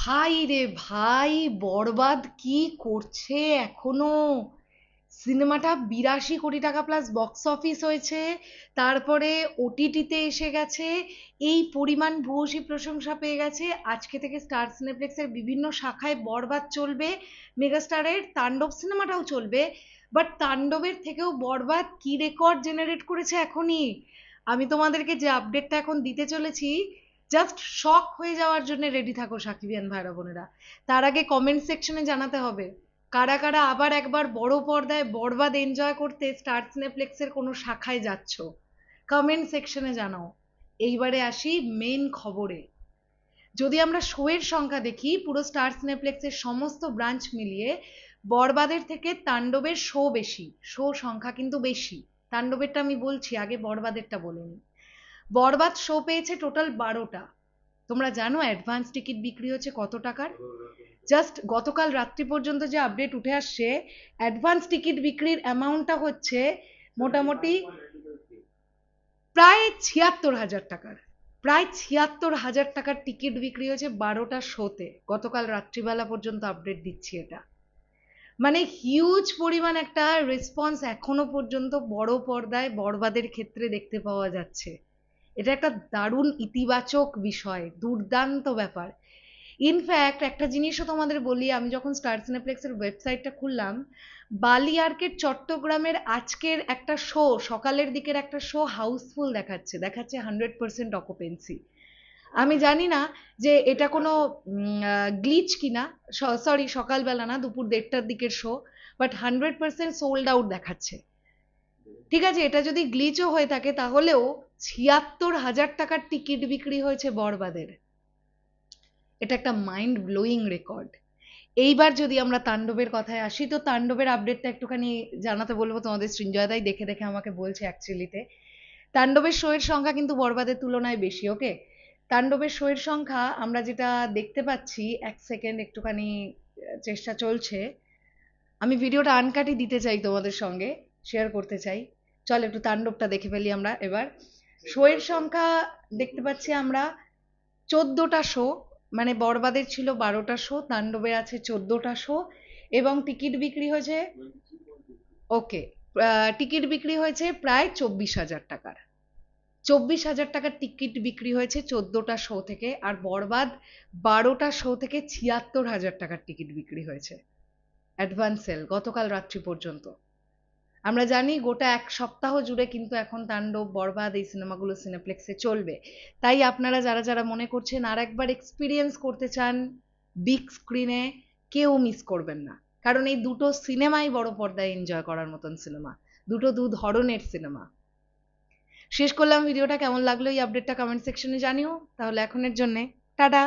ভাই রে ভাই, বরবাদ কি করছে এখনো? সিনেমাটা 82 কোটি টাকা প্লাস বক্স অফিস হয়েছে, তারপরে ওটিটিতে এসে গেছে, এই পরিমাণ ভূয়সী প্রশংসা পেয়ে গেছে। আজকে থেকে স্টার সিনেপ্লেক্সের বিভিন্ন শাখায় বরবাদ চলবে, মেগাস্টারের তাণ্ডব সিনেমাটাও চলবে। বাট তাণ্ডবের থেকেও বরবাদ কি রেকর্ড জেনারেট করেছে এখনই! আমি তোমাদেরকে যে আপডেটটা এখন দিতে চলেছি, জাস্ট শক হয়ে যাওয়ার জন্য রেডি থাকো সাকিবিয়ান ভাইরা বোনেরা। তার আগে কমেন্ট সেকশনে জানাতে হবে কারা কারা আবার একবার বড় পর্দায় বরবাদ এনজয় করতে স্টার সিনেপ্লেক্সের কোনো শাখায় যাচ্ছ। কমেন্ট সেকশনে জানাও। এইবারে আসি মেন খবরে। যদি আমরা শো এর সংখ্যা দেখি, পুরো স্টার সিনেপ্লেক্সের সমস্ত ব্রাঞ্চ মিলিয়ে বরবাদের থেকে তাণ্ডবের শো বেশি, শো সংখ্যা কিন্তু বেশি। তাণ্ডবেরটা আমি বলছি আগে, বরবাদেরটা বলে নিই। বরবাদ শো পেয়েছে টোটাল 12টা। তোমরা জানো অ্যাডভান্স টিকিট বিক্রি হচ্ছে কত টাকার? জাস্ট গতকাল রাত্রি পর্যন্ত যে আপডেট উঠে আসছে, অ্যাডভান্স টিকিট বিক্রির অ্যামাউন্টটা হচ্ছে মোটামুটি প্রায় 76,000 টাকার। প্রায় 76,000 টাকার টিকিট বিক্রি হয়েছে 12টা শোতে, গতকাল রাত্রিবেলা পর্যন্ত আপডেট দিচ্ছি এটা। মানে হিউজ পরিমাণ একটা রেসপন্স এখনো পর্যন্ত বড় পর্দায় বরবাদের ক্ষেত্রে দেখতে পাওয়া যাচ্ছে। এটা একটা দারুণ ইতিবাচক বিষয়, দুর্দান্ত ব্যাপার। ইনফ্যাক্ট একটা জিনিসও তোমাদের বলি, আমি যখন স্টার সিনেপ্লেক্সের ওয়েবসাইটটা খুললাম, বালি আর্কেড চট্টগ্রামের আজকের একটা শো, সকালের দিকের একটা শো হাউসফুল দেখাচ্ছে, দেখাচ্ছে 100% অকুপেন্সি। আমি জানি না যে এটা কোনো গ্লিচ কিনা। সরি, সকালবেলা না, দুপুর 1:30টার দিকের শো, বাট 100% সোল্ড আউট দেখাচ্ছে। ঠিক আছে, এটা যদি গ্লিচও হয়ে থাকে তাহলেও 76,000 টাকার টিকিট বিক্রি হয়েছে বরবাদের। এটা একটা মাইন্ড ব্লোয়িং রেকর্ড। এইবার যদি আমরা তাণ্ডবের কথায় আসি, তো তাণ্ডবের আপডেটটা একটুখানি জানাতে বলবো তোমাদের। সৃঞ্জয়দাই দেখে দেখে আমাকে বলছে অ্যাকচুয়ালিতে তাণ্ডবের শো এর সংখ্যা কিন্তু বরবাদের তুলনায় বেশি। ওকে, তাণ্ডবের শো এর সংখ্যা আমরা যেটা দেখতে পাচ্ছি, এক সেকেন্ড একটুখানি চেষ্টা চলছে। আমি ভিডিওটা আনকাটই দিতে চাই, তোমাদের সঙ্গে শেয়ার করতে চাই। চল একটু তাণ্ডবটা দেখে ফেলি আমরা এবার। শো এর সংখ্যা দেখতে পাচ্ছি আমরা 14টা শো। মানে বরবাদের ছিল 12টা শো, তাণ্ডবের আছে 14টা শো, এবং টিকিট বিক্রি হয়েছে, ওকে, টিকিট বিক্রি হয়েছে প্রায় 24,000 টাকার। 24,000 টাকার টিকিট বিক্রি হয়েছে 14টা শো থেকে, আর বরবাদ 12টা শো থেকে 76,000 টাকার টিকিট বিক্রি হয়েছে অ্যাডভান্স সেল গতকাল রাত্রি পর্যন্ত। আমরা জানি গোটা এক সপ্তাহ জুড়ে কিন্তু এখন তাণ্ডব, বরবাদ এই সিনেমাগুলো সিনেপ্লেক্সে চলবে। তাই আপনারা যারা যারা মনে করছেন আর একবার এক্সপিরিয়েন্স করতে চান বিগ স্ক্রিনে, কেউ মিস করবেন না। কারণ এই দুটো সিনেমাই বড় পর্দায় এনজয় করার মতন সিনেমা, দুটো দু ধরনের সিনেমা। শেষ করলাম ভিডিওটা, কেমন লাগলো এই আপডেটটা কমেন্ট সেকশনে জানিও। তাহলে এখনের জন্যে টাটা।